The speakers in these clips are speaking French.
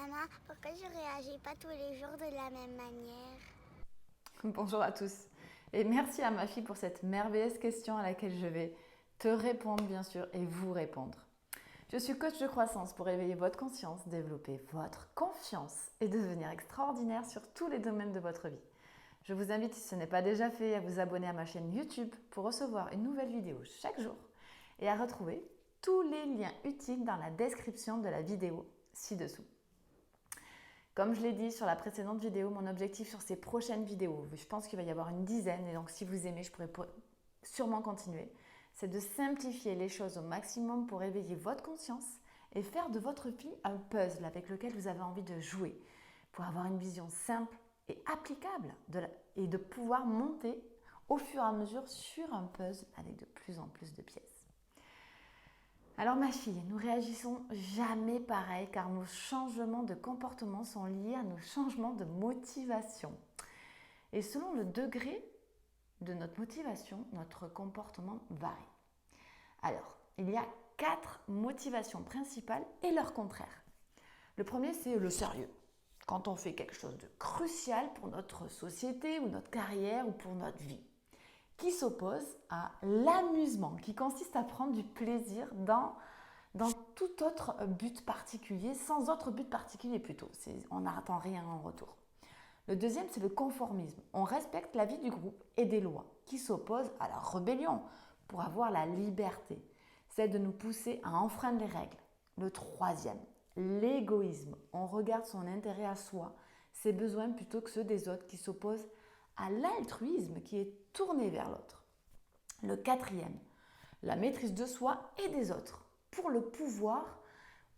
Maman, pourquoi je réagis pas tous les jours de la même manière? Bonjour à tous et merci à ma fille pour cette merveilleuse question à laquelle je vais te répondre bien sûr et vous répondre. Je suis coach de croissance pour éveiller votre conscience, développer votre confiance et devenir extraordinaire sur tous les domaines de votre vie. Je vous invite, si ce n'est pas déjà fait, à vous abonner à ma chaîne YouTube pour recevoir une nouvelle vidéo chaque jour et à retrouver tous les liens utiles dans la description de la vidéo ci-dessous. Comme je l'ai dit sur la précédente vidéo, mon objectif sur ces prochaines vidéos, je pense qu'il va y avoir une dizaine, et donc si vous aimez, je pourrais sûrement continuer, c'est de simplifier les choses au maximum pour éveiller votre conscience et faire de votre vie un puzzle avec lequel vous avez envie de jouer, pour avoir une vision simple et applicable et de pouvoir monter au fur et à mesure sur un puzzle avec de plus en plus de pièces. Alors ma fille, nous réagissons jamais pareil car nos changements de comportement sont liés à nos changements de motivation. Et selon le degré de notre motivation, notre comportement varie. Alors, il y a 4 motivations principales et leur contraire. Le premier, c'est le sérieux. Quand on fait quelque chose de crucial pour notre société ou notre carrière ou pour notre vie, qui s'oppose à l'amusement, qui consiste à prendre du plaisir dans tout autre but particulier, sans autre but particulier plutôt. On n'attend rien en retour. Le deuxième, c'est le conformisme. On respecte l'avis du groupe et des lois, qui s'opposent à la rébellion pour avoir la liberté. C'est de nous pousser à enfreindre les règles. Le troisième, l'égoïsme. On regarde son intérêt à soi, ses besoins plutôt que ceux des autres, qui s'opposent à l'altruisme qui est tourné vers l'autre. Le quatrième, la maîtrise de soi et des autres pour le pouvoir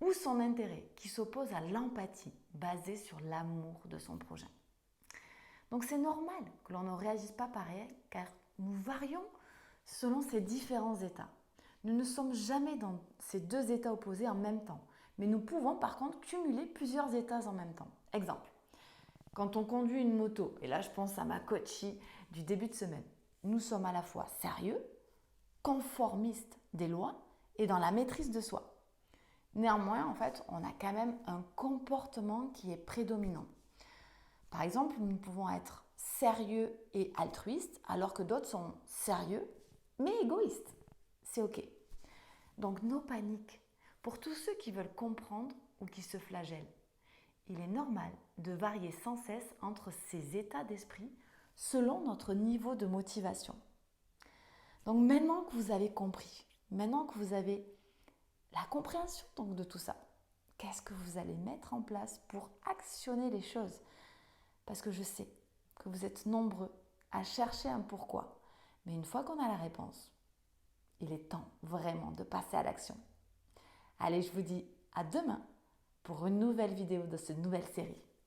ou son intérêt qui s'oppose à l'empathie basée sur l'amour de son prochain. Donc c'est normal que l'on ne réagisse pas pareil car nous varions selon ces différents états. Nous ne sommes jamais dans ces deux états opposés en même temps, mais nous pouvons par contre cumuler plusieurs états en même temps. Exemple, quand on conduit une moto, et là je pense à ma coachie du début de semaine, nous sommes à la fois sérieux, conformistes des lois et dans la maîtrise de soi. Néanmoins, en fait, on a quand même un comportement qui est prédominant. Par exemple, nous pouvons être sérieux et altruistes alors que d'autres sont sérieux mais égoïstes. C'est ok. Donc, no panique. Pour tous ceux qui veulent comprendre ou qui se flagellent, il est normal de varier sans cesse entre ces états d'esprit selon notre niveau de motivation. Donc maintenant que vous avez compris, maintenant que vous avez la compréhension donc de tout ça, qu'est-ce que vous allez mettre en place pour actionner les choses? Parce que je sais que vous êtes nombreux à chercher un pourquoi. Mais une fois qu'on a la réponse, il est temps vraiment de passer à l'action. Allez, je vous dis à demain pour une nouvelle vidéo de cette nouvelle série.